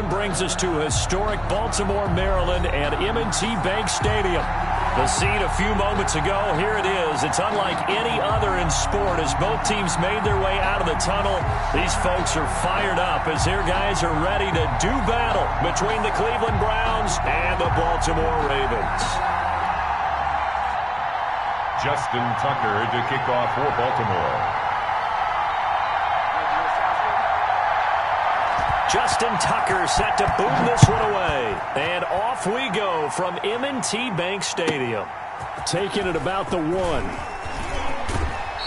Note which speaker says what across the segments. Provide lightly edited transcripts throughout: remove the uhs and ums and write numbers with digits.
Speaker 1: one brings us to historic Baltimore, Maryland, and M&T Bank Stadium. The scene a few moments ago, here it is. It's unlike any other in sport as both teams made their way out of the tunnel. These folks are fired up as their guys are ready to do battle between the Cleveland Browns and the Baltimore Ravens.
Speaker 2: Justin Tucker to kick off for Baltimore.
Speaker 1: Justin Tucker set to boom this one away. And off we go from M&T Bank Stadium. Taking it about the 1.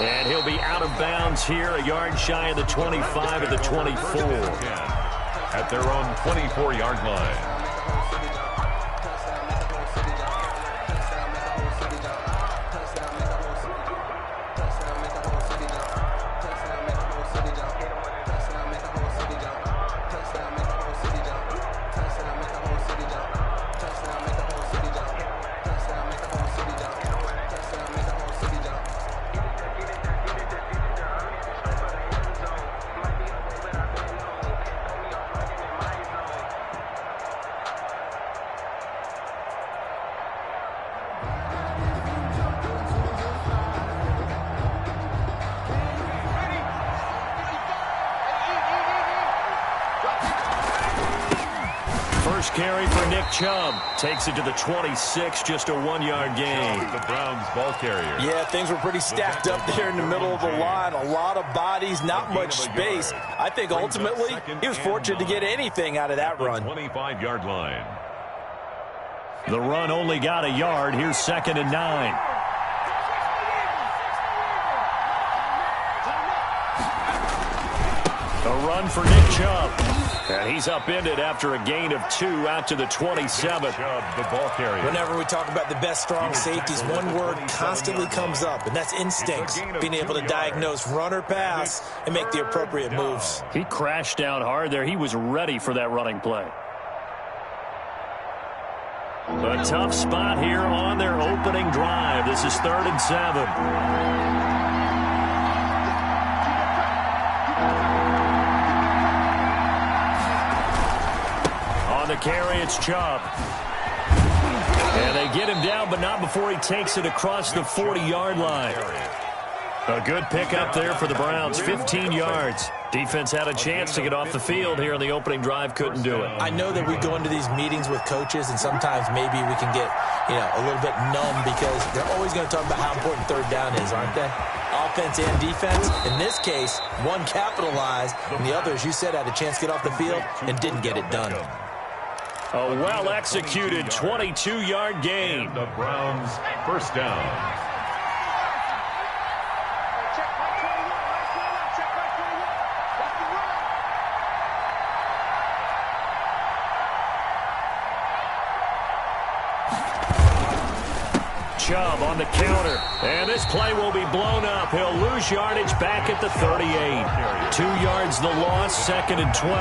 Speaker 1: And he'll be out of bounds here, a yard shy of the 25 at the 24.
Speaker 2: At their own 24-yard line.
Speaker 1: First carry for Nick Chubb. Takes it to the 26, just a 1-yard gain.
Speaker 2: The Browns ball carrier.
Speaker 3: Yeah, things were pretty stacked up there in the middle of the line. A lot of bodies, not much space. I think ultimately he was fortunate to get anything out of that run.
Speaker 2: 25-yard line.
Speaker 1: The run only got a yard. Here's 2nd and 9. A run for Nick Chubb. And he's upended after a gain of 2 out to the 27.
Speaker 2: Chubb, the ball carrier.
Speaker 3: Whenever we talk about the best strong safeties, one word constantly comes up, and that's instincts. Being able to diagnose run or pass and make the appropriate moves.
Speaker 1: He crashed down hard there. He was ready for that running play. A tough spot here on their opening drive. This is 3rd and 7. The carry, it's Chubb. And they get him down, but not before he takes it across the 40-yard line. A good pickup there for the Browns, 15 yards. Defense had a chance to get off the field here on the opening drive, couldn't do it.
Speaker 3: I know that we go into these meetings with coaches, and sometimes maybe we can get, a little bit numb because they're always going to talk about how important 3rd down is, aren't they? Offense and defense. In this case, one capitalized, and the other, as you said, had a chance to get off the field and didn't get it done.
Speaker 1: A well-executed 22-yard gain.
Speaker 2: The Browns first down.
Speaker 1: Chubb on the counter. And this play will be blown up. He'll lose yardage back at the 38. 2 yards the loss, 2nd and 12.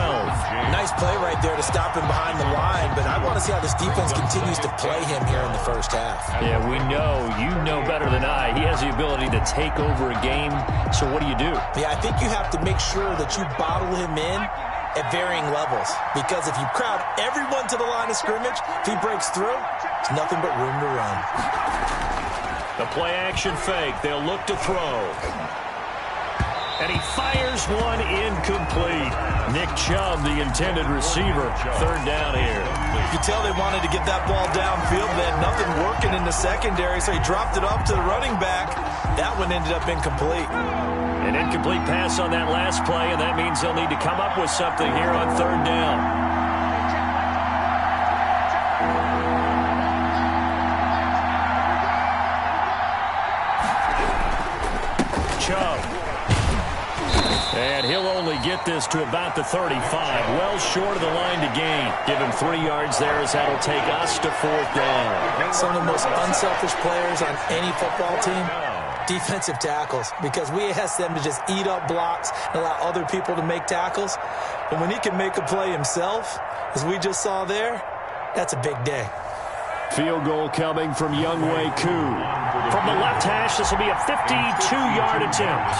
Speaker 3: Nice play right there to stop him behind the line, but I want to see how this defense continues to play him here in the first half.
Speaker 1: Yeah, we know. You know better than I. He has the ability to take over a game, so what do you do?
Speaker 3: Yeah, I think you have to make sure that you bottle him in at varying levels, because if you crowd everyone to the line of scrimmage, if he breaks through, there's nothing but room to run.
Speaker 1: The play-action fake. They'll look to throw. And he fires one incomplete. Nick Chubb, the intended receiver. 3rd down here.
Speaker 3: You can tell they wanted to get that ball downfield. They had nothing working in the secondary, so he dropped it up to the running back. That one ended up incomplete.
Speaker 1: An incomplete pass on that last play, and that means they'll need to come up with something here on 3rd down. Chubb. And he'll only get this to about the 35. Well short of the line to gain. Give him 3 yards there as that'll take us to 4th down.
Speaker 3: Some of the most unselfish players on any football team, defensive tackles, because we ask them to just eat up blocks and allow other people to make tackles. And when he can make a play himself, as we just saw there, that's a big day.
Speaker 1: Field goal coming from Younghoe Koo. From the left hash, this will be a 52-yard attempt.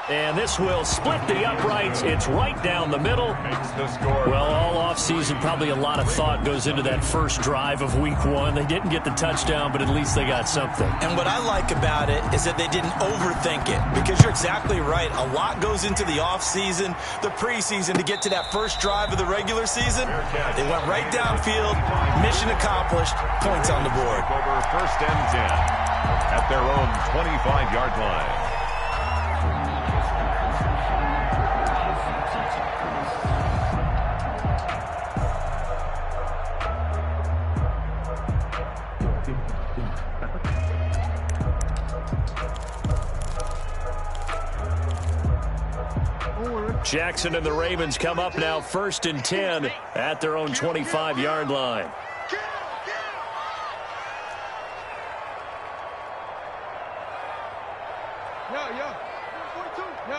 Speaker 1: And this will split the uprights. It's right down the middle.
Speaker 2: Makes the score.
Speaker 1: Well, all offseason, probably a lot of thought goes into that first drive of week 1. They didn't get the touchdown, but at least they got something.
Speaker 3: And what I like about it is that they didn't overthink it, because you're exactly right. A lot goes into the offseason, the preseason, to get to that first drive of the regular season. They went right downfield, mission accomplished, points on the board.
Speaker 2: Over 1st and 10 at their own 25-yard line.
Speaker 1: Jackson and the Ravens come up now 1st and 10 at their own 25-yard line.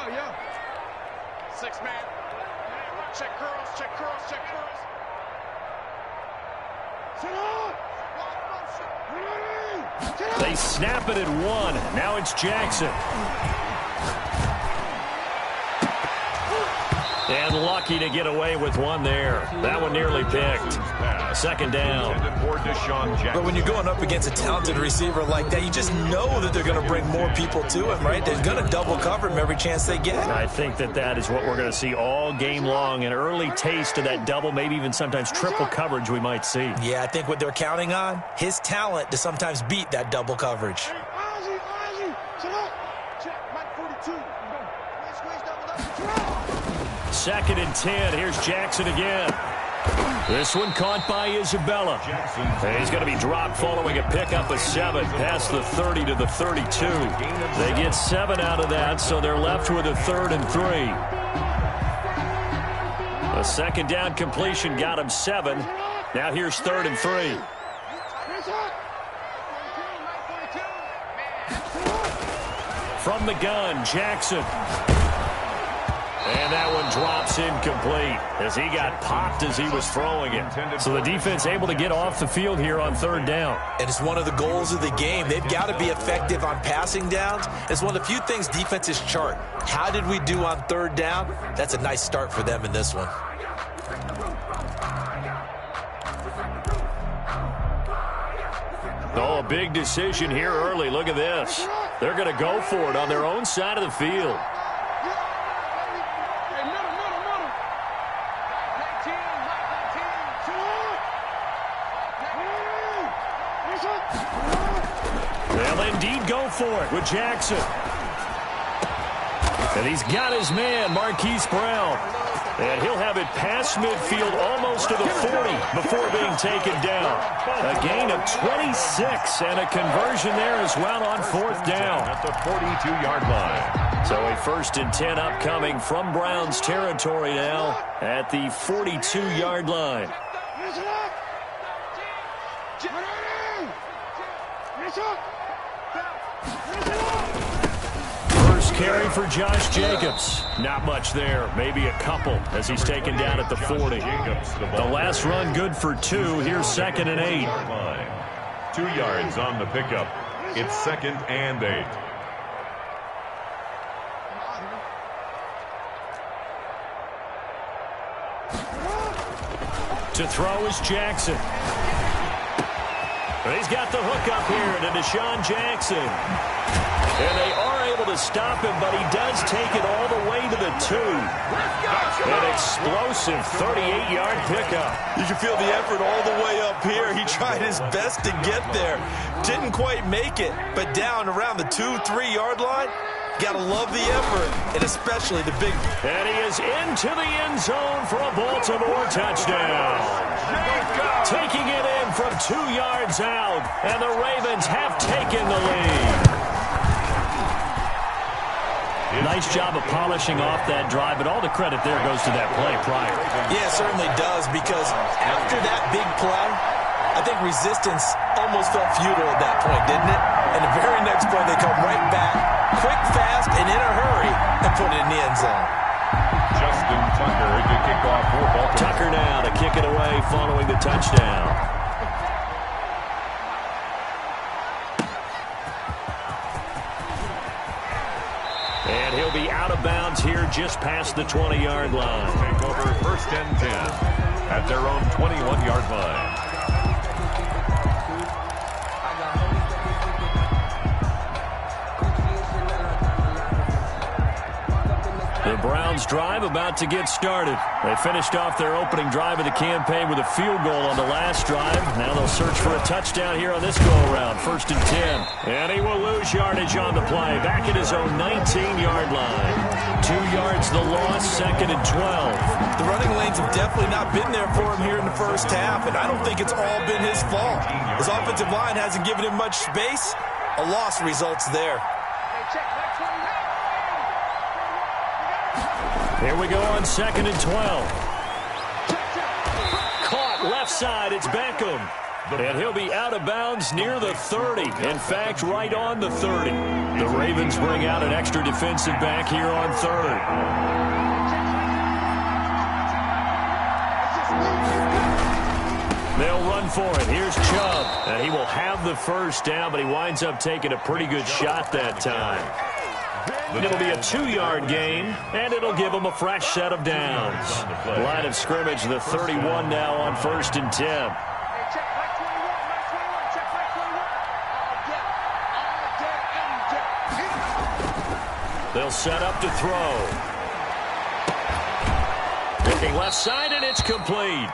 Speaker 4: Yeah. 6-man. Check curls, check curls, check curls.
Speaker 1: They snap it at 1. Now it's Jackson. And lucky to get away with one there. That one nearly picked. 2nd down.
Speaker 3: But when you're going up against a talented receiver like that, you just know that they're going to bring more people to him, right? They're going to double cover him every chance they get.
Speaker 1: I think that is what we're going to see all game long. An early taste of that double, maybe even sometimes triple coverage we might see.
Speaker 3: Yeah, I think what they're counting on, his talent to sometimes beat that double coverage.
Speaker 1: 2nd and 10. Here's Jackson again. This one caught by Isabella. And he's going to be dropped following a pickup of 7 past the 30 to the 32. They get 7 out of that, so they're left with a 3rd and 3. A 2nd down completion got him 7. Now here's 3rd and 3. From the gun, Jackson. And that one drops incomplete as he got popped as he was throwing it. So the defense able to get off the field here on 3rd down.
Speaker 3: And it's one of the goals of the game. They've got to be effective on passing downs. It's one of the few things defenses chart. How did we do on 3rd down? That's a nice start for them in this one.
Speaker 1: Oh, a big decision here early. Look at this. They're going to go for it on their own side of the field. They'll indeed go for it with Jackson. And he's got his man, Marquise Brown. And he'll have it past midfield almost to the 40 before being taken down. A gain of 26 and a conversion there as well on 4th down.
Speaker 2: At the 42-yard line.
Speaker 1: So a 1st and 10 upcoming from Browns territory now at the 42-yard line. First carry for Josh Jacobs. Not much there. Maybe a couple as he's taken down at the 40. The last run good for 2. Here's 2nd and 8.
Speaker 2: 2 yards on the pickup. It's 2nd and 8.
Speaker 1: To throw is Jackson. He's got the hook up here to Deshaun Jackson. And they are able to stop him, but he does take it all the way to the 2. An explosive 38-yard pickup.
Speaker 3: You can feel the effort all the way up here. He tried his best to get there. Didn't quite make it, but down around the 2-3-yard line, gotta love the effort, and especially the big.
Speaker 1: And he is into the end zone for a Baltimore touchdown. Taking it in from 2 yards out, and the Ravens have taken the lead. Nice job of polishing off that drive, but all the credit there goes to that play prior.
Speaker 3: Yeah, it certainly does, because after that big play, I think resistance almost felt futile at that point, didn't it? And the very next play, they come right back, quick, fast, and in a hurry, and put it in the end zone.
Speaker 2: Justin Tucker to kick off for Baltimore.
Speaker 1: Tucker now to kick it away following the touchdown. And he'll be out of just past the 20-yard line.
Speaker 2: Take over 1st and 10 at their own 21-yard line.
Speaker 1: The Browns drive about to get started. They finished off their opening drive of the campaign with a field goal on the last drive. Now they'll search for a touchdown here on this go-around. 1st and 10. And he will lose yardage on the play. Back at his own 19-yard line. 2 yards the loss, 2nd and 12.
Speaker 3: The running lanes have definitely not been there for him here in the first half, and I don't think it's all been his fault. His offensive line hasn't given him much space. A loss results there.
Speaker 1: Here we go on 2nd and 12. Caught left side. It's Beckham. And he'll be out of bounds near the 30. In fact, right on the 30. The Ravens bring out an extra defensive back here on 3rd. They'll run for it. Here's Chubb. And he will have the first down, but he winds up taking a pretty good shot that time. It'll be a 2-yard gain, and it'll give them a fresh set of downs. Line of scrimmage, the 31 now on 1st and 10. They'll set up to throw. Looking left side, and it's complete.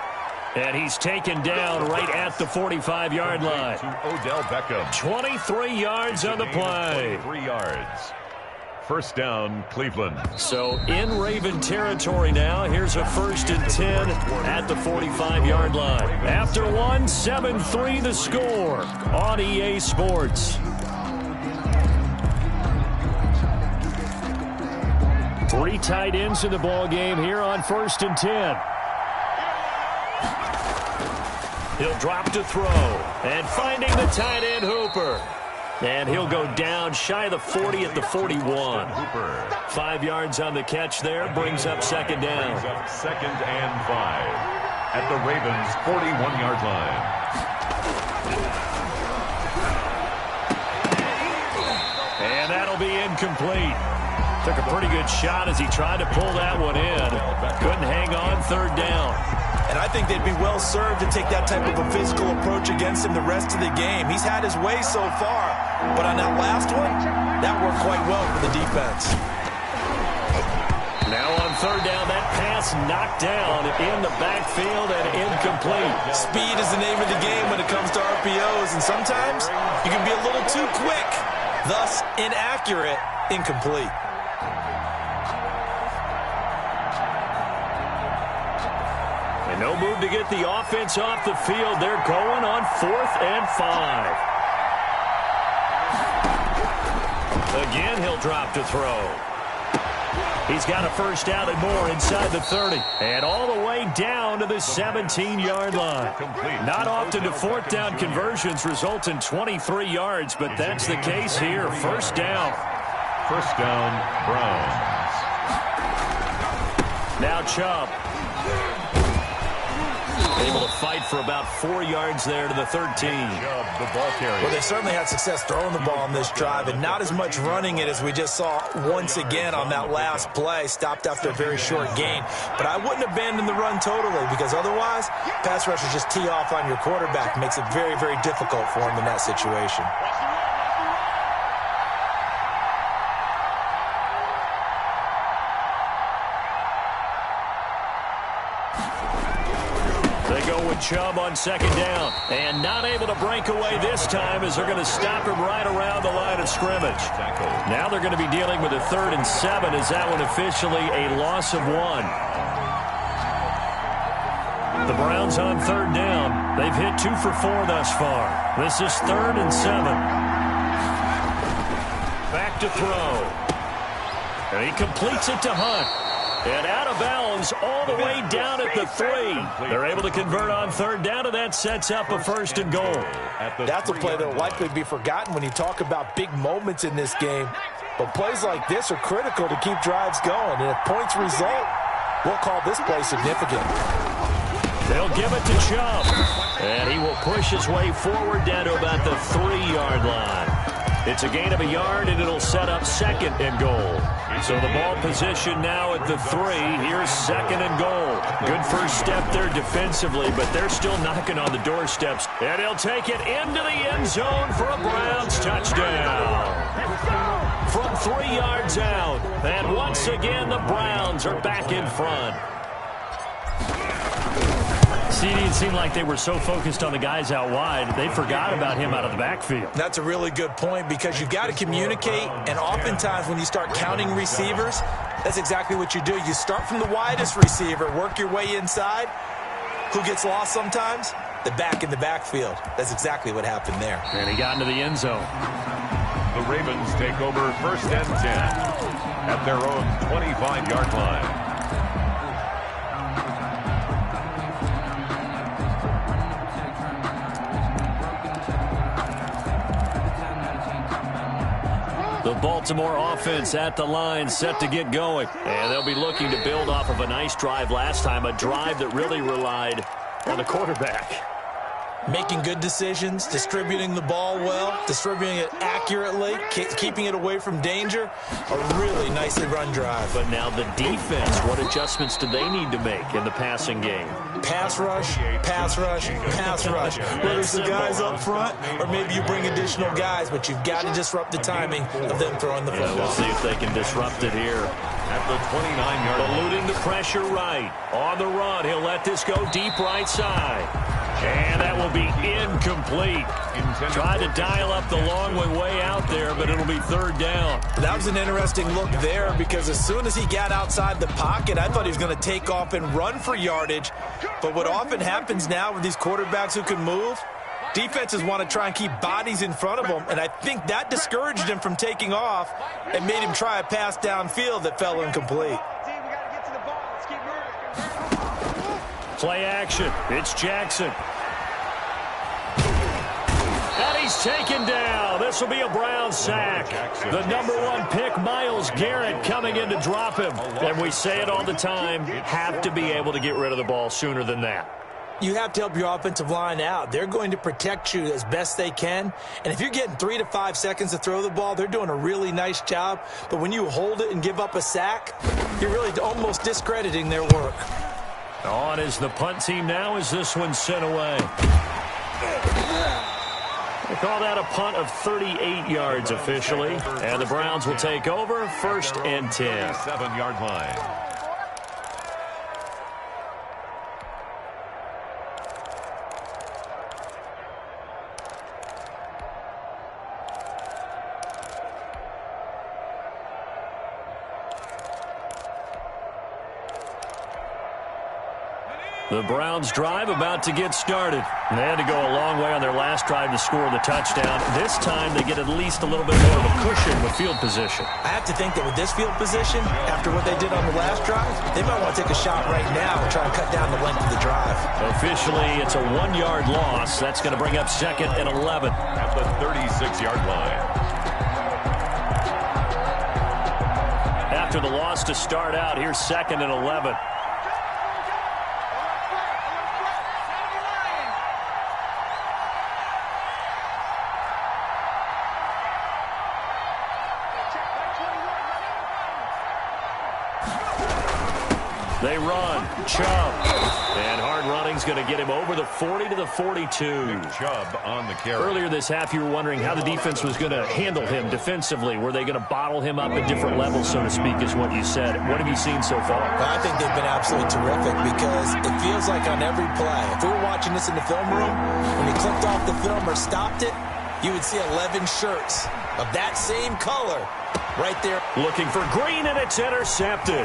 Speaker 1: And he's taken down right at the 45-yard line.
Speaker 2: To Odell Beckham.
Speaker 1: 23 yards on the play.
Speaker 2: 23 yards. 1st down, Cleveland.
Speaker 1: So in Raven territory now. Here's a 1st and 10 at the 45-yard line. After one, 7-3 the score on EA Sports. 3 tight ends in the ball game here on 1st and 10. He'll drop to throw. And finding the tight end, Hooper. And he'll go down shy of the 40 at the 41. 5 yards on the catch there. Brings up 2nd down.
Speaker 2: 2nd and 5 at the Ravens' 41-yard line.
Speaker 1: And that'll be incomplete. Took a pretty good shot as he tried to pull that one in. Couldn't hang on 3rd down.
Speaker 3: And I think they'd be well served to take that type of a physical approach against him the rest of the game. He's had his way so far, but on that last one, that worked quite well for the defense.
Speaker 1: Now on 3rd down, that pass knocked down in the backfield and incomplete.
Speaker 3: Speed is the name of the game when it comes to RPOs, and sometimes you can be a little too quick, thus inaccurate, incomplete.
Speaker 1: And no move to get the offense off the field. They're going on 4th and 5. Again, he'll drop to throw. He's got a first down and more inside the 30. And all the way down to the 17-yard line. Not often do 4th down conversions result in 23 yards, but that's the case here. 1st down.
Speaker 2: 1st down, Browns.
Speaker 1: Now Chubb. Able to fight for about 4 yards there to the 13.
Speaker 2: The ball carrier.
Speaker 3: Well, they certainly had success throwing the ball on this drive, and not as much running it as we just saw once again on that last play. Stopped after a very short gain. But I wouldn't abandon the run totally, because otherwise, pass rushers just tee off on your quarterback. Makes it very, very difficult for him in that situation.
Speaker 1: Chubb on 2nd down, and not able to break away this time as they're going to stop him right around the line of scrimmage. Now they're going to be dealing with a 3rd and 7 as that one officially a loss of 1. The Browns on 3rd down. They've hit 2 for 4 thus far. This is 3rd and 7. Back to throw. And he completes it to Hunt. And out of bounds all the way down at the 3. They're able to convert on 3rd down, and that sets up a 1st and goal.
Speaker 3: That's a play that will likely be forgotten when you talk about big moments in this game. But plays like this are critical to keep drives going. And if points result, we'll call this play significant.
Speaker 1: They'll give it to Chubb. And he will push his way forward down to about the 3-yard line. It's a gain of a yard, and it'll set up 2nd and goal. So the ball position now at the 3. Here's 2nd and goal. Good first step there defensively, but they're still knocking on the doorsteps. And he'll take it into the end zone for a Browns touchdown. From 3 yards out. And once again, the Browns are back in front. It seemed like they were so focused on the guys out wide, they forgot about him out of the backfield.
Speaker 3: That's a really good point because you've got to communicate, and oftentimes when you start counting receivers, that's exactly what you do. You start from the widest receiver, work your way inside. Who gets lost sometimes? The back in the backfield. That's exactly what happened there.
Speaker 1: And he got into the end zone.
Speaker 2: The Ravens take over 1st and 10 at their own 25-yard line.
Speaker 1: The Baltimore offense at the line, set to get going. And they'll be looking to build off of a nice drive last time, a drive that really relied on the quarterback.
Speaker 3: Making good decisions, distributing the ball well, distributing it accurately, keeping it away from danger. A really nicely run drive.
Speaker 1: But now the defense, what adjustments do they need to make in the passing game?
Speaker 3: Pass rush, pass rush, pass rush. Whether it's the guys up front or maybe you bring additional guys, but you've got to disrupt the timing of them throwing the football.
Speaker 1: We'll see if they can disrupt it here.
Speaker 2: At the 29-yard line.
Speaker 1: Eluding the pressure right. On the run, he'll let this go deep right side. And that will be incomplete. Tried to dial up the long way out there, but it'll be 3rd down.
Speaker 3: That was an interesting look there because as soon as he got outside the pocket, I thought he was going to take off and run for yardage. But what often happens now with these quarterbacks who can move, defenses want to try and keep bodies in front of them, and I think that discouraged him from taking off and made him try a pass downfield that fell incomplete.
Speaker 1: Play action. It's Jackson. And he's taken down. This will be a Brown sack. The #1 pick, Myles Garrett, coming in to drop him. And we say it all the time, have to be able to get rid of the ball sooner than that.
Speaker 3: You have to help your offensive line out. They're going to protect you as best they can. And if you're getting 3 to 5 seconds to throw the ball, they're doing a really nice job. But when you hold it and give up a sack, you're really almost discrediting their work.
Speaker 1: On is the punt team now as this one's sent away. They call that a punt of 38 yards officially. And the Browns will take over 1st and 10.
Speaker 2: 7-yard line.
Speaker 1: The Browns drive about to get started. They had to go a long way on their last drive to score the touchdown. This time they get at least a little bit more of a cushion with field position.
Speaker 3: I have to think that with this field position, after what they did on the last drive, they might want to take a shot right now and try to cut down the length of the drive.
Speaker 1: Officially, it's a 1-yard loss. That's going to bring up 2nd and 11.
Speaker 2: At the 36-yard line.
Speaker 1: After the loss to start out, here's 2nd and 11. They run. Chubb. And hard running's going to get him over the 40 to the 42.
Speaker 2: Chubb on the carry.
Speaker 1: Earlier this half, you were wondering how the defense was going to handle him defensively. Were they going to bottle him up at different levels, so to speak, is what you said. What have you seen so far?
Speaker 3: Well, I think they've been absolutely terrific because it feels like on every play, if we were watching this in the film room, when he clicked off the film or stopped it, you would see 11 shirts of that same color right there.
Speaker 1: Looking for Green, and it's intercepted.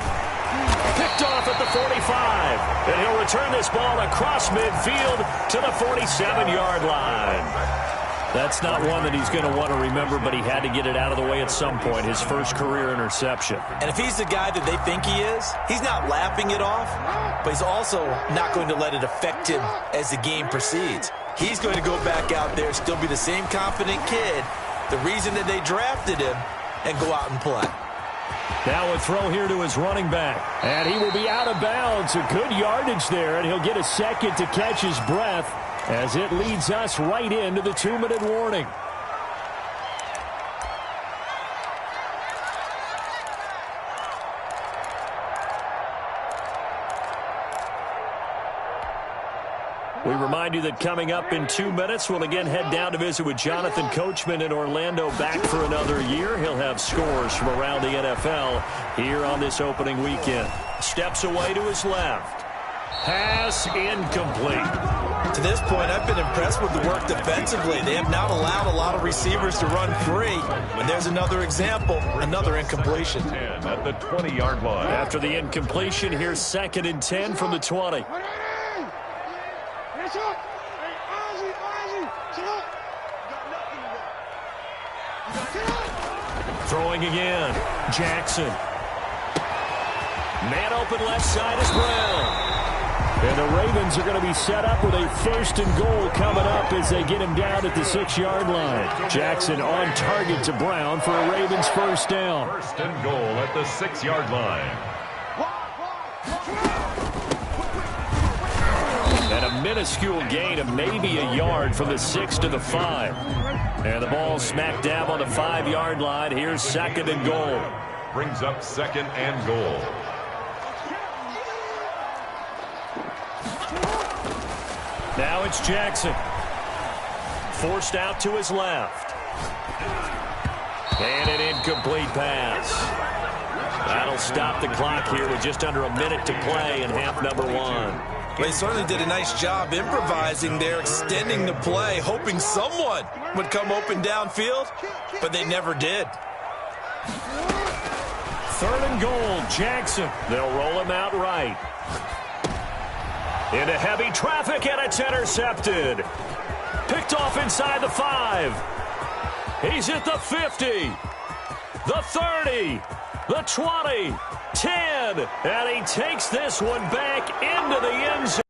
Speaker 1: Picked off at the 45. And he'll return this ball across midfield to the 47-yard line. That's not one that he's going to want to remember, but he had to get it out of the way at some point, his first career interception.
Speaker 3: And if he's the guy that they think he is, he's not laughing it off, but he's also not going to let it affect him as the game proceeds. He's going to go back out there, still be the same confident kid, the reason that they drafted him, and go out and play.
Speaker 1: Now a throw here to his running back. And he will be out of bounds. A good yardage there, and he'll get a second to catch his breath as it leads us right into the 2-minute warning. We remind you that coming up in 2 minutes, we'll again head down to visit with Jonathan Coachman in Orlando, back for another year. He'll have scores from around the NFL here on this opening weekend. Steps away to his left. Pass incomplete.
Speaker 3: To this point, I've been impressed with the work defensively. They have not allowed a lot of receivers to run free. And there's another example, another incompletion.
Speaker 2: At the 20-yard line.
Speaker 1: After the incompletion, here's 2nd and 10 from the 20. Throwing again. Jackson. Man open left side is Brown. And the Ravens are going to be set up with a 1st and goal coming up as they get him down at the 6-yard line. Jackson on target to Brown for a Ravens 1st down.
Speaker 2: 1st and goal at the 6-yard line.
Speaker 1: And a minuscule gain of maybe a yard from the 6 to the 5. And the ball smack dab on the 5-yard line. Here's 2nd and goal.
Speaker 2: Brings up 2nd and goal.
Speaker 1: Now it's Jackson. Forced out to his left. And an incomplete pass. That'll stop the clock here with just under a minute to play in half number 1.
Speaker 3: Well, they certainly did a nice job improvising there, extending the play, hoping someone would come open downfield, but they never did.
Speaker 1: 3rd and goal, Jackson. They'll roll him out right. Into heavy traffic, and it's intercepted. Picked off inside the 5. He's at the 50, the 30, the 20, 10, and he takes this one back into the end zone.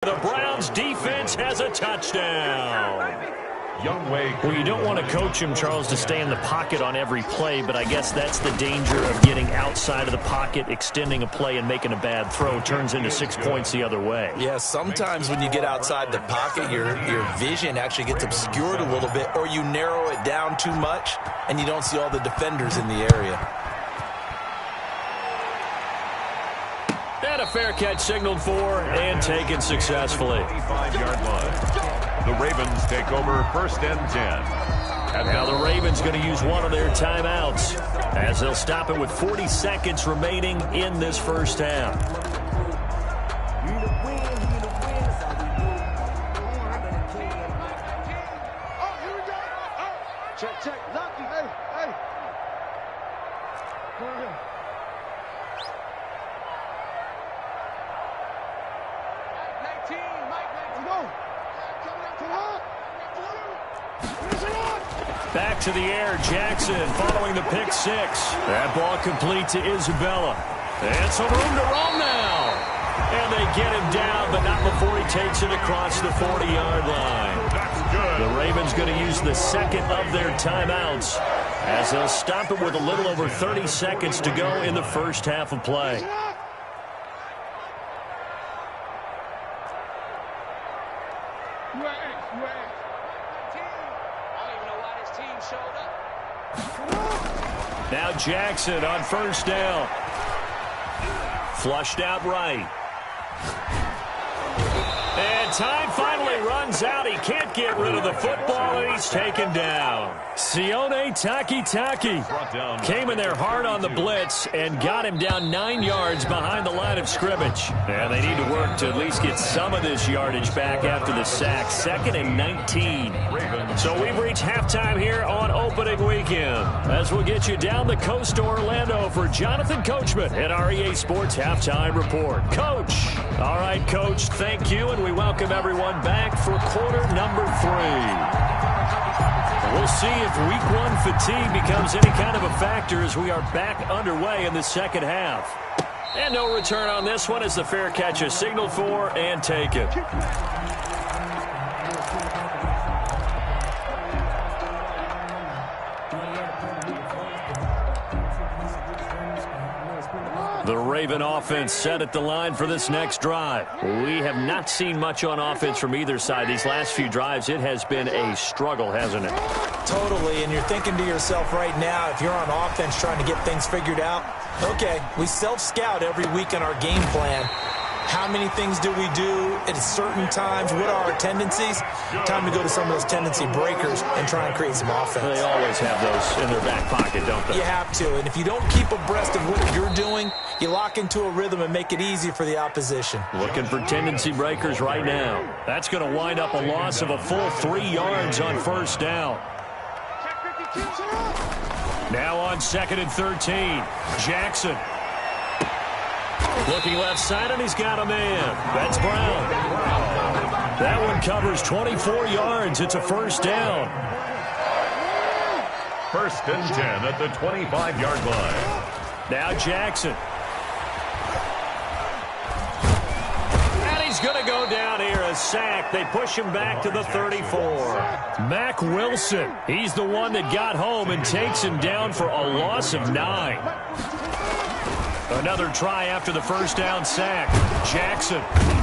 Speaker 1: The Browns defense has a touchdown.
Speaker 2: Well,
Speaker 1: you don't want to coach him, Charles, to stay in the pocket on every play, but I guess that's the danger of getting outside of the pocket, extending a play, and making a bad throw. Turns into 6 points the other way.
Speaker 3: Yeah, sometimes when you get outside the pocket, your vision actually gets obscured a little bit, or you narrow it down too much, and you don't see all the defenders in the area.
Speaker 1: And a fair catch signaled for and taken successfully.
Speaker 2: 25-yard line. The Ravens take over 1st and 10.
Speaker 1: Now the Ravens going to use one of their timeouts as they'll stop it with 40 seconds remaining in this 1st half.
Speaker 4: Check. Lucky. Hey. Go ahead.
Speaker 1: Back to the air, Jackson following the pick 6. That ball complete to Isabella. And some room to roam now. And they get him down, but not before he takes it across the 40-yard line.
Speaker 2: That's good.
Speaker 1: The Ravens going to use the 2nd of their timeouts as they'll stop it with a little over 30 seconds to go in the 1st half of play. Now Jackson on 1st down. Flushed out right. And time finally runs out. He can't get rid of the football, and he's taken down. Sione Takitaki came in there hard on the blitz and got him down 9 yards behind the line of scrimmage. And they need to work to at least get some of this yardage back after the sack. 2nd and 19. So we've reached halftime here on opening weekend, as we'll get you down the coast to Orlando for Jonathan Coachman at our EA Sports Halftime Report. Coach. All right, Coach, thank you, and we welcome everyone back for quarter number 3. We'll see if week 1 fatigue becomes any kind of a factor as we are back underway in the 2nd half. And no return on this one as the fair catch is signaled for and taken. The Raven offense set at the line for this next drive. We have not seen much on offense from either side. These last few drives, it has been a struggle, hasn't it?
Speaker 3: Totally, and you're thinking to yourself right now, if you're on offense trying to get things figured out, okay, we self-scout every week in our game plan. How many things do we do at certain times? What are our tendencies? Time to go to some of those tendency breakers and try and create some offense.
Speaker 1: They always have those in their back pocket, don't they?
Speaker 3: You have to. And if you don't keep abreast of what you're doing, you lock into a rhythm and make it easy for the opposition.
Speaker 1: Looking for tendency breakers right now. That's going to wind up a loss of a full 3 yards on first down. Now on 2nd and 13, Jackson. Looking left side, and he's got a man. That's Brown. That one covers 24 yards. It's a first down.
Speaker 2: 1st and 10 at the 25-yard line.
Speaker 1: Now Jackson. And he's going to go down here, a sack. They push him back to the 34. Mack Wilson, he's the one that got home and takes him down for a loss of 9. Another try after the first down sack. Jackson.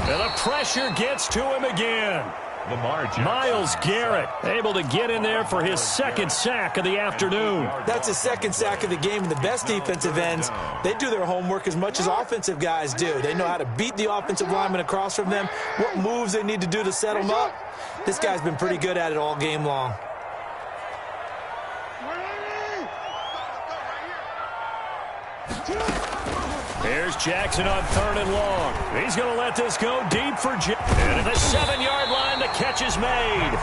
Speaker 1: And the pressure gets to him again. Myles Garrett able to get in there for his 2nd sack of the afternoon.
Speaker 3: That's his 2nd sack of the game. And the best defensive ends, they do their homework as much as offensive guys do. They know how to beat the offensive lineman across from them, what moves they need to do to set them up. This guy's been pretty good at it all game long.
Speaker 1: Here's Jackson on 3rd and long. He's going to let this go deep for And at the 7-yard line, the catch is made.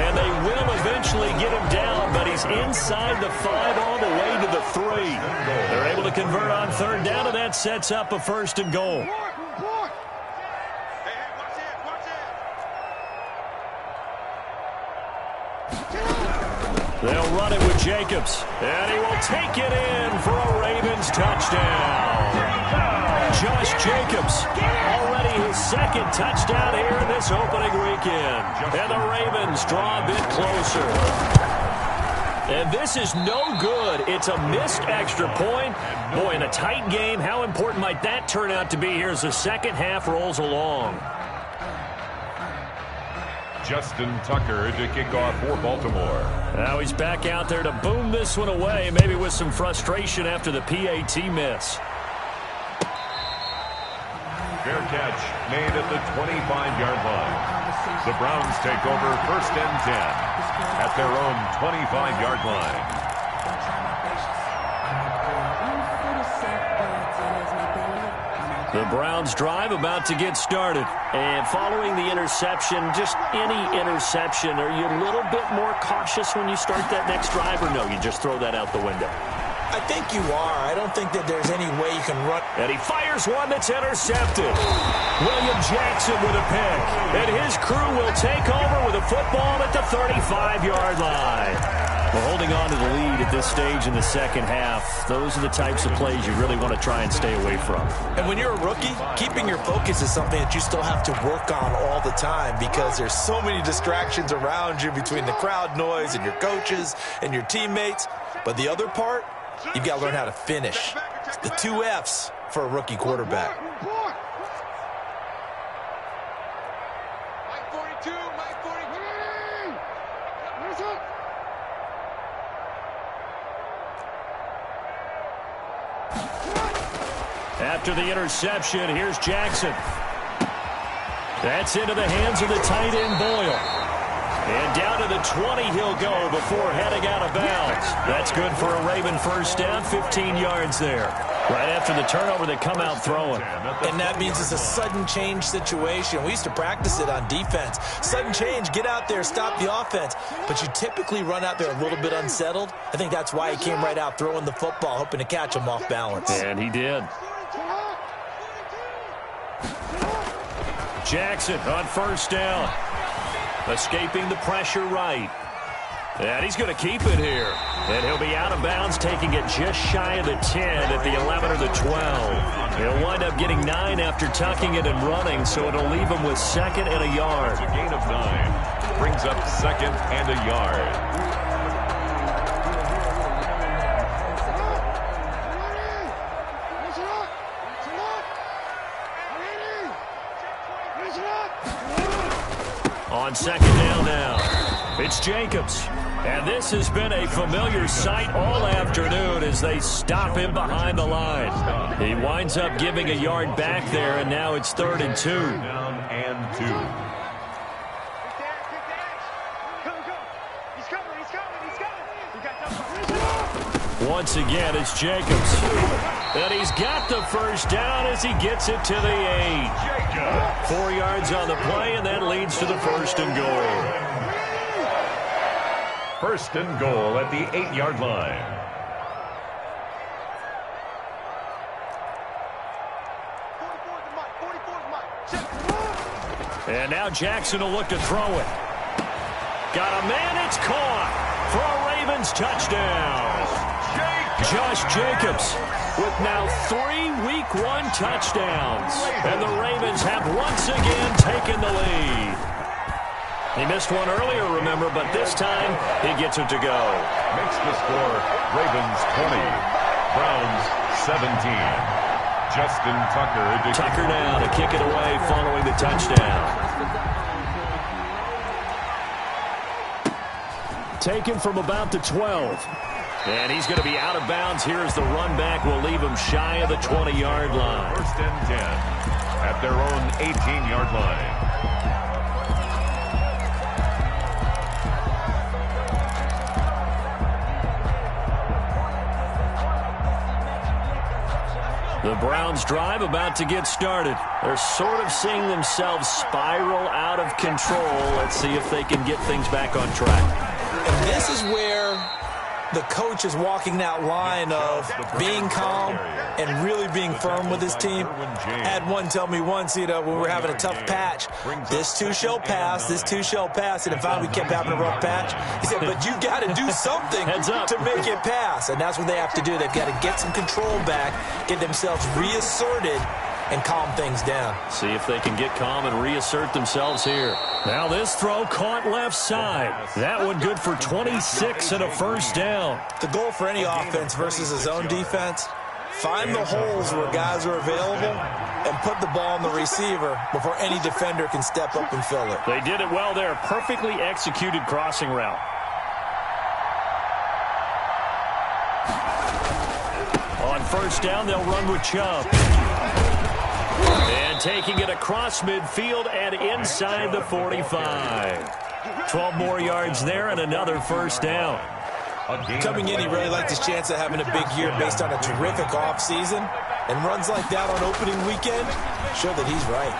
Speaker 1: And they will eventually get him down, but he's inside the 5 all the way to the 3. They're able to convert on 3rd down, and that sets up a 1st and goal. They'll run it with Jacobs, and he will take it in for a Ravens touchdown. Josh Jacobs, already his 2nd touchdown here in this opening weekend. And the Ravens draw a bit closer. And this is no good. It's a missed extra point. Boy, in a tight game, how important might that turn out to be here as the second half rolls along?
Speaker 2: Justin Tucker to kick off for Baltimore.
Speaker 1: Now he's back out there to boom this one away, maybe with some frustration after the PAT miss.
Speaker 2: Fair catch made at the 25-yard line. The Browns take over 1st and 10 at their own 25-yard line.
Speaker 1: The Browns drive about to get started. And following the interception, just any interception, are you a little bit more cautious when you start that next drive, or no, you just throw that out the window?
Speaker 3: I think you are. I don't think that there's any way you can run.
Speaker 1: And he fires one that's intercepted. William Jackson with a pick. And his crew will take over with a football at the 35-yard line. We're holding on to the lead at this stage in the second half. Those are the types of plays you really want to try and stay away from.
Speaker 3: And when you're a rookie, keeping your focus is something that you still have to work on all the time because there's so many distractions around you between the crowd noise and your coaches and your teammates. But the other part, you've got to learn how to finish. It's the 2 F's for a rookie quarterback.
Speaker 1: After the interception, here's Jackson. That's into the hands of the tight end, Boyle. And down to the 20 he'll go before heading out of bounds. That's good for a Raven first down, 15 yards there. Right after the turnover, they come out throwing.
Speaker 3: And that means it's a sudden change situation. We used to practice it on defense. Sudden change, get out there, stop the offense. But you typically run out there a little bit unsettled. I think that's why he came right out throwing the football, hoping to catch him off balance.
Speaker 1: And he did. Jackson on first down. Escaping the pressure right. And he's going to keep it here. And he'll be out of bounds, taking it just shy of the 10 at the 11 or the 12. He'll wind up getting 9 after tucking it and running, so it'll leave him with 2nd and a yard.
Speaker 2: A gain of 9. Brings up 2nd and a yard.
Speaker 1: On 2nd down now, it's Jacobs. And this has been a familiar sight all afternoon as they stop him behind the line. He winds up giving a yard back there, and now it's 3rd and 2.
Speaker 2: Down and 2.
Speaker 1: Once again, it's Jacobs. And he's got the first down as he gets it to the 8. 4 yards on the play, and that leads to the 1st and goal.
Speaker 2: 1st and goal at the 8-yard line.
Speaker 1: And now Jackson will look to throw it. Got a man, it's caught for a Ravens touchdown. Josh Jacobs with now 3 Week 1 touchdowns. And the Ravens have once again taken the lead. He missed one earlier, remember, but this time he gets it to go.
Speaker 2: Makes the score Ravens 20, Browns 17. Justin Tucker.
Speaker 1: Tucker now to kick it away following the touchdown. Taken from about the 12. And he's going to be out of bounds here as the run back will leave him shy of the 20-yard line.
Speaker 2: 1st and 10 at their own 18-yard line.
Speaker 1: The Browns drive about to get started. They're sort of seeing themselves spiral out of control. Let's see if they can get things back on track.
Speaker 3: And this is where the coach is walking that line of being calm and really being firm with his team. I had one tell me once, when we were having a tough patch, this too shall pass, this too shall pass. And if we kept having a rough patch, he said, but you got to do something to make it pass. And that's what they have to do. They've got to get some control back, get themselves reasserted, and calm things down.
Speaker 1: See if they can get calm and reassert themselves here. Now this throw caught left side. That one good for 26 and a 1st down.
Speaker 3: The goal for any offense versus a zone defense, find the holes where guys are available and put the ball on the receiver before any defender can step up and fill it.
Speaker 1: They did it well there. Perfectly executed crossing route. On 1st down, they'll run with Chubb. And taking it across midfield and inside the 45. 12 more yards there and another 1st down.
Speaker 3: Coming in, he really liked his chance of having a big year based on a terrific offseason. And runs like that on opening weekend show that he's right.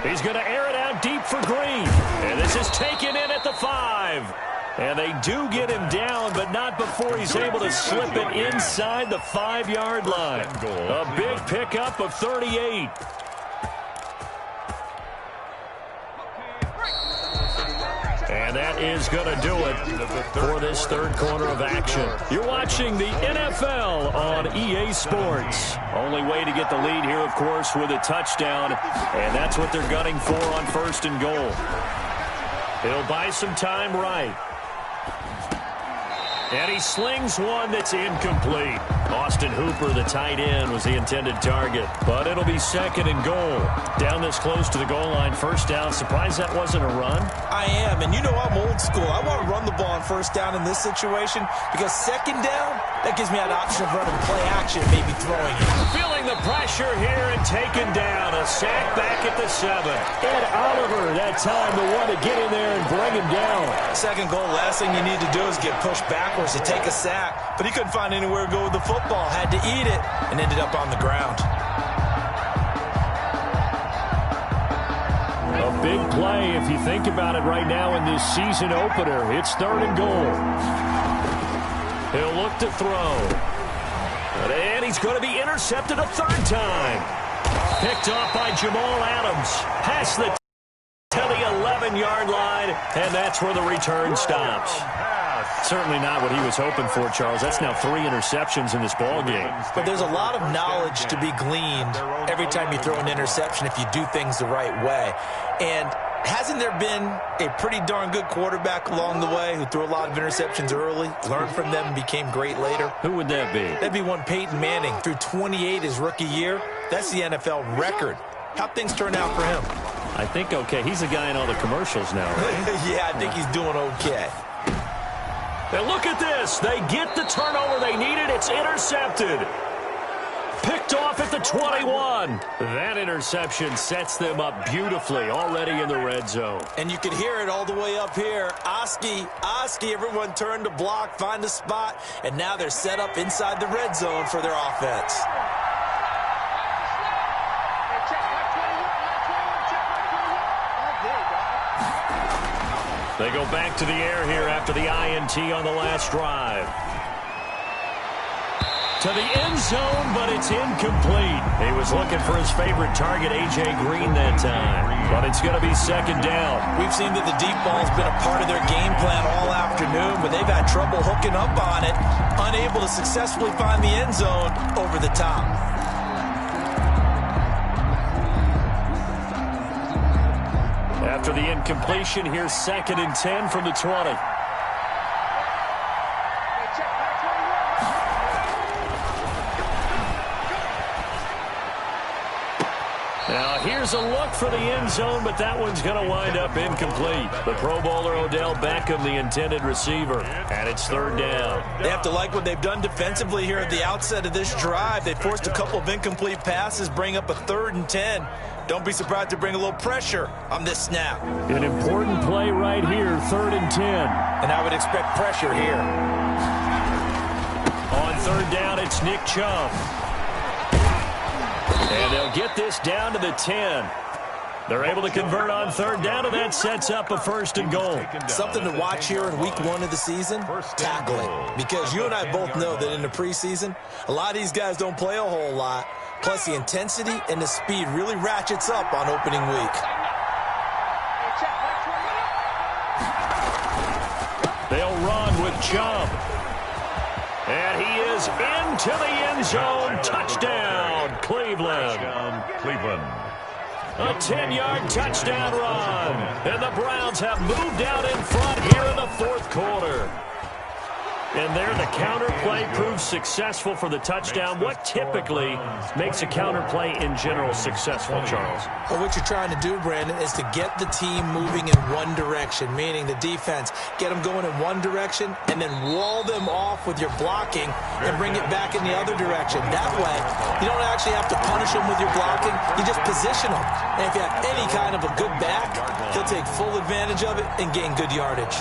Speaker 1: He's going to air it out deep for Green. And this is taken in at the 5. And they do get him down, but not before he's able to slip it inside the 5-yard line. A big pickup of 38. And that is going to do it for this 3rd quarter of action. You're watching the NFL on EA Sports. Only way to get the lead here, of course, with a touchdown. And that's what they're gunning for on 1st and goal. He'll buy some time right. And he slings one that's incomplete. Austin Hooper, the tight end, was the intended target. But it'll be 2nd and goal. Down this close to the goal line, 1st down. Surprised that wasn't a run?
Speaker 3: I am, and I'm old school. I want to run the ball on 1st down in this situation because 2nd down, that gives me an option of running play action, maybe throwing it.
Speaker 1: Feeling the pressure here and taken down. A sack back at the 7. Ed Oliver, that time, the one to get in there and bring him down.
Speaker 3: 2nd goal, last thing you need to do is get pushed backwards to take a sack. But he couldn't find anywhere to go with the football. Had to eat it and ended up on the ground.
Speaker 1: A big play if you think about it right now in this season opener. It's 3rd and goal. He'll look to throw. And he's going to be intercepted a 3rd time. Picked off by Jamal Adams. Past the to the 11-yard line, and that's where the return stops. Certainly not what he was hoping for, Charles. That's now 3 interceptions in this ball game.
Speaker 3: But there's a lot of knowledge to be gleaned every time you throw an interception if you do things the right way. And hasn't there been a pretty darn good quarterback along the way who threw a lot of interceptions early, learned from them, and became great later?
Speaker 1: Who would that be?
Speaker 3: That'd be one Peyton Manning. Threw 28 his rookie year. That's the NFL record. How'd things turn out for him?
Speaker 1: I think okay. He's the guy in all the commercials now, right?
Speaker 3: Yeah, I think he's doing okay.
Speaker 1: And look at this. They get the turnover they needed. It's intercepted. Picked off at the 21. That interception sets them up beautifully already in the red zone.
Speaker 3: And you can hear it all the way up here. Oski, everyone turned to block, find a spot, and now they're set up inside the red zone for their offense.
Speaker 1: They go back to the air here after the INT on the last drive. To the end zone, but it's incomplete. He was looking for his favorite target, A.J. Green, that time. But it's going to be second down.
Speaker 3: We've seen that the deep ball's been a part of their game plan all afternoon, but they've had trouble hooking up on it, unable to successfully find the end zone over the top.
Speaker 1: After the incompletion, here's 2nd and 10 from the 20. Now, here's a look for the end zone, but that one's going to wind up incomplete. The Pro Bowler Odell Beckham, the intended receiver, and it's 3rd down.
Speaker 3: They have to like what they've done defensively here at the outset of this drive. They forced a couple of incomplete passes, bring up a 3rd and 10. Don't be surprised to bring a little pressure on this snap.
Speaker 1: An important play right here, 3rd and 10.
Speaker 3: And I would expect pressure here.
Speaker 1: On 3rd down, it's Nick Chubb. And they'll get this down to the 10. They're able to convert on 3rd down, and that sets up a 1st and goal.
Speaker 3: Something to watch here in week 1 of the season, tackling. Because you and I both know that in the preseason, a lot of these guys don't play a whole lot. Plus, the intensity and the speed really ratchets up on opening week.
Speaker 1: They'll run with Chubb. And he is into the end zone. Touchdown, Cleveland.
Speaker 2: Cleveland.
Speaker 1: A 10-yard touchdown run. And the Browns have moved out in front here in the 4th quarter. And there the counter play proves successful for the touchdown. What typically makes a counter play in general successful, Charles?
Speaker 3: Well, what you're trying to do, Brandon, is to get the team moving in one direction, meaning the defense, get them going in one direction and then wall them off with your blocking and bring it back in the other direction. That way, you don't actually have to punish them with your blocking. You just position them. And if you have any kind of a good back, he'll take full advantage of it and gain good yardage.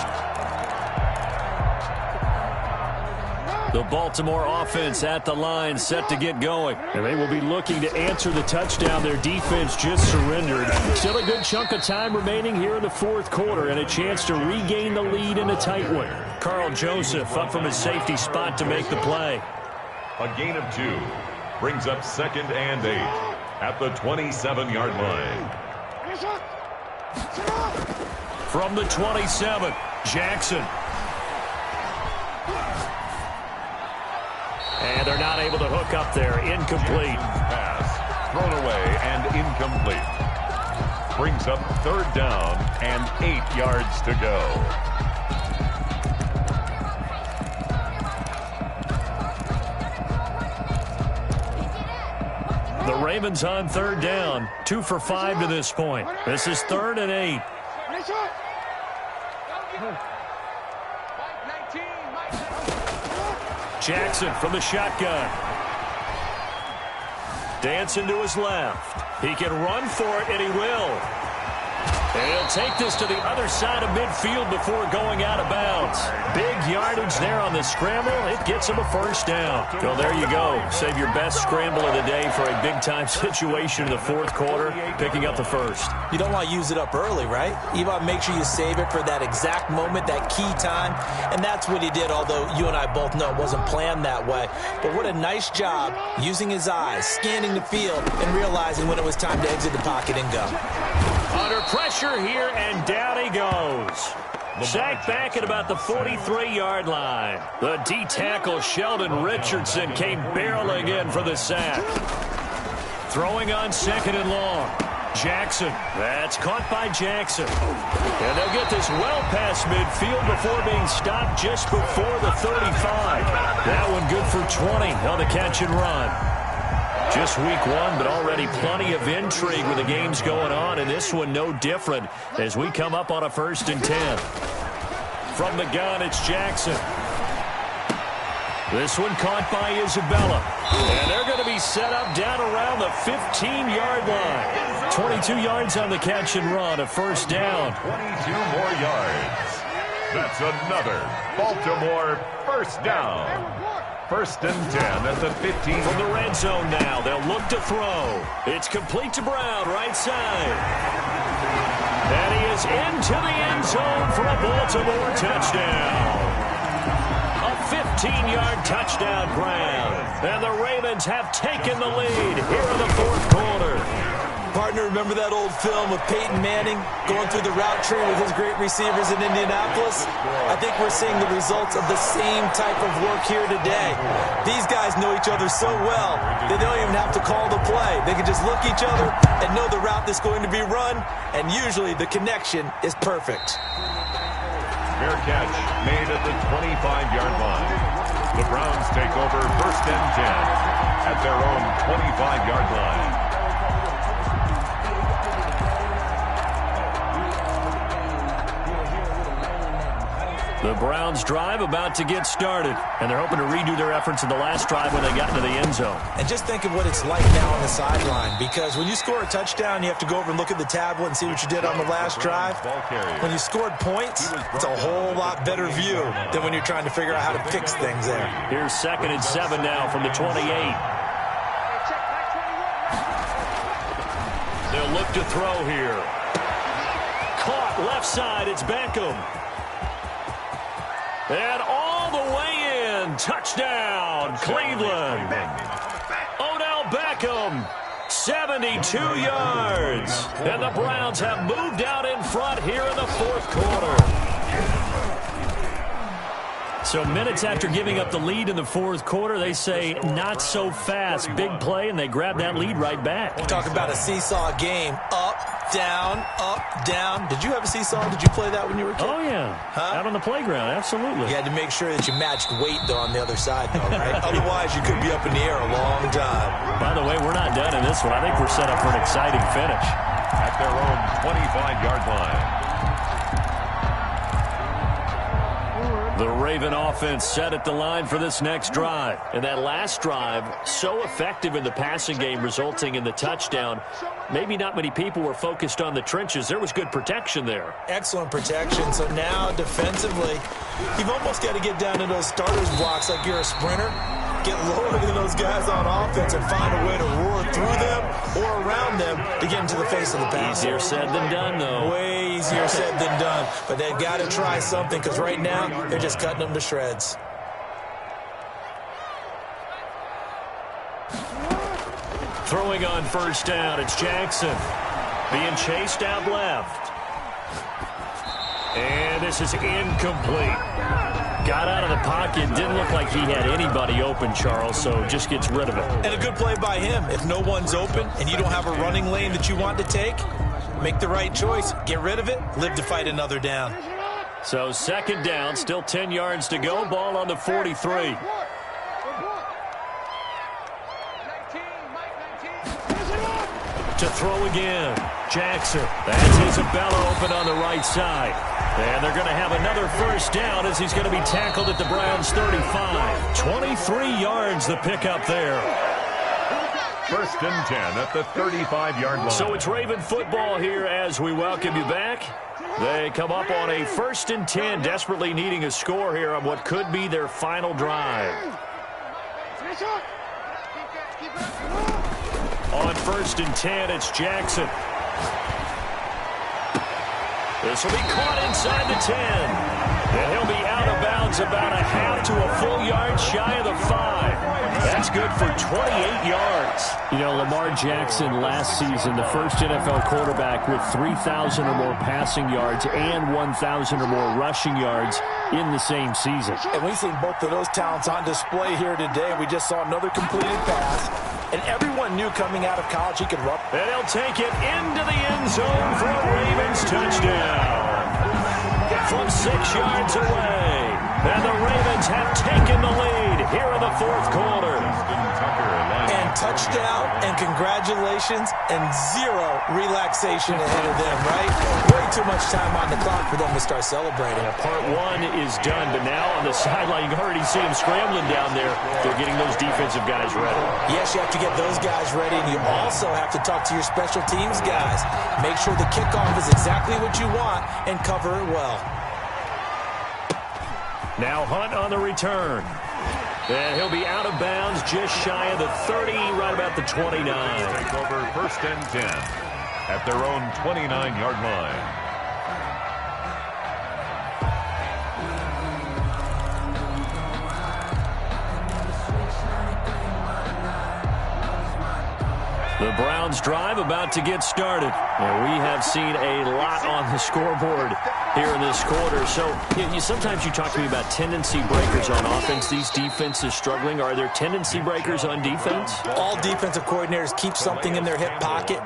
Speaker 1: The Baltimore offense at the line, set to get going. And they will be looking to answer the touchdown their defense just surrendered. Still a good chunk of time remaining here in the 4th quarter and a chance to regain the lead in a tight one. Carl Joseph up from his safety spot to make the play.
Speaker 2: A gain of 2 brings up 2nd and 8 at the 27-yard line.
Speaker 1: From the 27, Jackson. And they're not able to hook up there. Incomplete.
Speaker 2: Pass thrown away and incomplete. Brings up 3rd down and 8 yards to go.
Speaker 1: The Ravens on 3rd down. 2 for 5 to this point. This is 3rd and 8. Jackson from the shotgun. Dancing to his left. He can run for it, and he will. And he'll take this to the other side of midfield before going out of bounds. Big yardage there on the scramble. It gets him a 1st down. So there you go. Save your best scramble of the day for a big-time situation in the 4th quarter, picking up the 1st.
Speaker 3: You don't want to use it up early, right? You want to make sure you save it for that exact moment, that key time. And that's what he did, although you and I both know it wasn't planned that way. But what a nice job using his eyes, scanning the field, and realizing when it was time to exit the pocket and go.
Speaker 1: Under pressure here, and down he goes. Sacked back at about the 43-yard line. The D-tackle, Sheldon Richardson, came barreling in for the sack. Throwing on 2nd and long. Jackson. That's caught by Jackson. And they'll get this well past midfield before being stopped just before the 35. That one good for 20 on the catch and run. Just week one, but already plenty of intrigue with the games going on, and this one no different as we come up on a 1st and 10. From the gun, it's Jackson. This one caught by Isabella. And they're going to be set up down around the 15-yard line. 22 yards on the catch and run, a 1st down.
Speaker 2: 22 more yards. That's another Baltimore 1st down. 1st and 10 at the 15.
Speaker 1: From the red zone now, they'll look to throw. It's complete to Brown, right side. And he is into the end zone for a Baltimore touchdown. A 15-yard touchdown, Brown. And the Ravens have taken the lead here in the 4th quarter.
Speaker 3: Partner, remember that old film of Peyton Manning going through the route tree with his great receivers in Indianapolis? I think we're seeing the results of the same type of work here today. These guys know each other so well, they don't even have to call the play. They can just look each other and know the route that's going to be run, and usually the connection is perfect.
Speaker 2: Fair catch made at the 25-yard line. The Browns take over 1st and 10 at their own 25-yard line.
Speaker 1: The Browns drive about to get started, and they're hoping to redo their efforts in the last drive when they got into the end zone.
Speaker 3: And just think of what it's like now on the sideline, because when you score a touchdown, you have to go over and look at the tablet and see what you did on the last drive. When you scored points, it's a whole lot better view than when you're trying to figure out how to fix things there.
Speaker 1: Here's 2nd and 7 now from the 28. They'll look to throw here. Caught left side, it's Beckham. And all the way in, touchdown, Cleveland. Odell Beckham, 72 yards. And the Browns have moved out in front here in the 4th quarter. So minutes after giving up the lead in the 4th quarter, they say not so fast. Big play, and they grab that lead right back.
Speaker 3: Talk about a seesaw game. Up, down. Did you have a seesaw? Did you play that when you were a kid?
Speaker 1: Oh, yeah. Out on the playground, absolutely.
Speaker 3: You had to make sure that you matched weight, though, on the other side, though, right? Otherwise, you could be up in the air a long time.
Speaker 1: By the way, we're not done in this one. I think we're set up for an exciting finish.
Speaker 2: At their own 25-yard line.
Speaker 1: The Raven offense set at the line for this next drive. And that last drive, so effective in the passing game, resulting in the touchdown. Maybe not many people were focused on the trenches. There was good protection there.
Speaker 3: Excellent protection. So now, defensively, you've almost got to get down to those starters blocks like you're a sprinter. Get lower than those guys on offense and find a way to roar through them or around them to get into the face of the pass.
Speaker 1: Easier said than done, though.
Speaker 3: Way easier said than done. But they've got to try something, because right now they're just cutting them to shreds.
Speaker 1: Throwing on 1st down, it's Jackson. Being chased out left. And this is incomplete. Got out of the pocket, didn't look like he had anybody open, Charles, so just gets rid of it.
Speaker 3: And a good play by him. If no one's open and you don't have a running lane that you want to take, make the right choice. Get rid of it, live to fight another down.
Speaker 1: So 2nd down, still 10 yards to go, ball on the 43. To throw again, Jackson. That's Isabella open on the right side. And they're going to have another 1st down as he's going to be tackled at the Browns' 35. 23 yards the pickup there.
Speaker 2: 1st and 10 at the 35-yard line.
Speaker 1: So it's Raven football here as we welcome you back. They come up on a 1st and 10, desperately needing a score here on what could be their final drive. On 1st and 10, it's Jackson. This will be caught inside the 10. And he'll be out of bounds about a half to a full yard shy of the 5. That's good for 28 yards. You know, Lamar Jackson last season, the first NFL quarterback with 3,000 or more passing yards and 1,000 or more rushing yards in the same season.
Speaker 3: And we've seen both of those talents on display here today. We just saw another completed pass. And everyone knew coming out of college he could run.
Speaker 1: And he'll take it into the end zone for a Ravens touchdown. From 6 yards away. And the Ravens have taken the lead here in the 4th quarter.
Speaker 3: And Touchdown and congratulations and zero relaxation ahead of them, right? Way too much time on the clock for them to start celebrating.
Speaker 1: Yeah, part one is done, but now on the sideline, you can already see them scrambling down there. They're getting those defensive guys ready.
Speaker 3: Yes, you have to get those guys ready, and you also have to talk to your special teams guys. Make sure the kickoff is exactly what you want and cover it well.
Speaker 1: Now Hunt on the return. And he'll be out of bounds just shy of the 30, right about the 29.
Speaker 2: Take over 1st and 10 at their own 29-yard line.
Speaker 1: The Browns drive about to get started. And we have seen a lot on the scoreboard here in this quarter. So sometimes you talk to me about tendency breakers on offense. These defenses struggling. Are there tendency breakers on defense?
Speaker 3: All defensive coordinators keep something in their hip pocket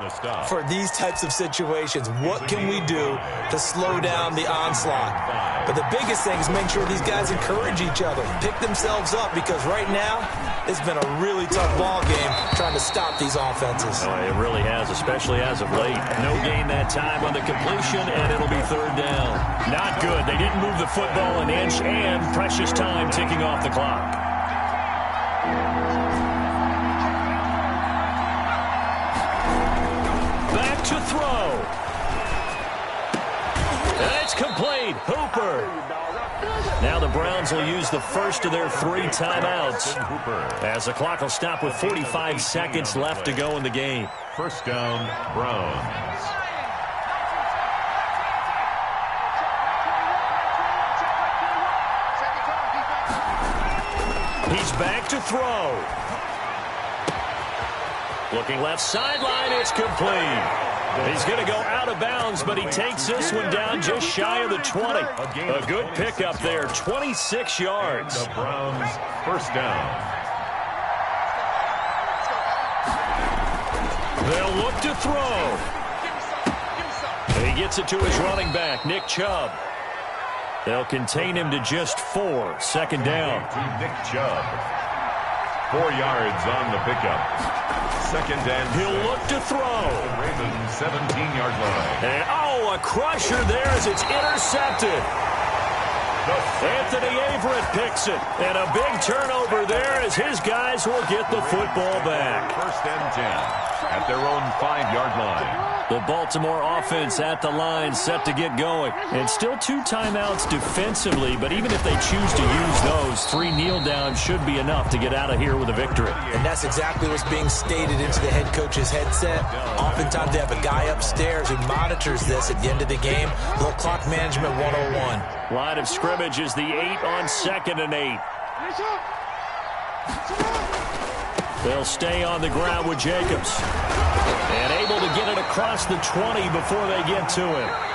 Speaker 3: for these types of situations. What can we do to slow down the onslaught? But the biggest thing is make sure these guys encourage each other, pick themselves up, because right now it's been a really tough ball game trying to stop these offenses.
Speaker 1: Oh, it really has, especially as of late. No gain that time on the completion, and it'll be 3rd down. Not good. They didn't move the football an inch, and precious time ticking off the clock. Back to throw. And it's complete. Hooper. Now the Browns will use the first of their 3 timeouts as the clock will stop with 45 seconds left to go in the game.
Speaker 2: 1st down, Browns.
Speaker 1: He's back to throw. Looking left sideline, it's complete. He's going to go out of bounds, but he takes this one down just shy of the 20. A good pickup there, 26 yards.
Speaker 2: The Browns, 1st down.
Speaker 1: They'll look to throw. And he gets it to his running back, Nick Chubb. They'll contain him to just 4. 2nd down.
Speaker 2: To Nick Chubb. 4 yards on the pickup. 2nd and
Speaker 1: He'll look to throw.
Speaker 2: Ravens 17-yard line.
Speaker 1: And a crusher there as it's intercepted. Anthony Averett picks it. And a big turnover there as his guys will get the football back.
Speaker 2: 1st and 10 at their own 5-yard line.
Speaker 1: The Baltimore offense at the line, set to get going. And still 2 timeouts defensively, but even if they choose to use those, 3 kneel downs should be enough to get out of here with a victory.
Speaker 3: And that's exactly what's being stated into the head coach's headset. Oftentimes they have a guy upstairs who monitors this at the end of the game. Little clock management 101.
Speaker 1: Line of scrimmage is the 8 on 2nd and 8. They'll stay on the ground with Jacobs. And able to get it across the 20 before they get to him.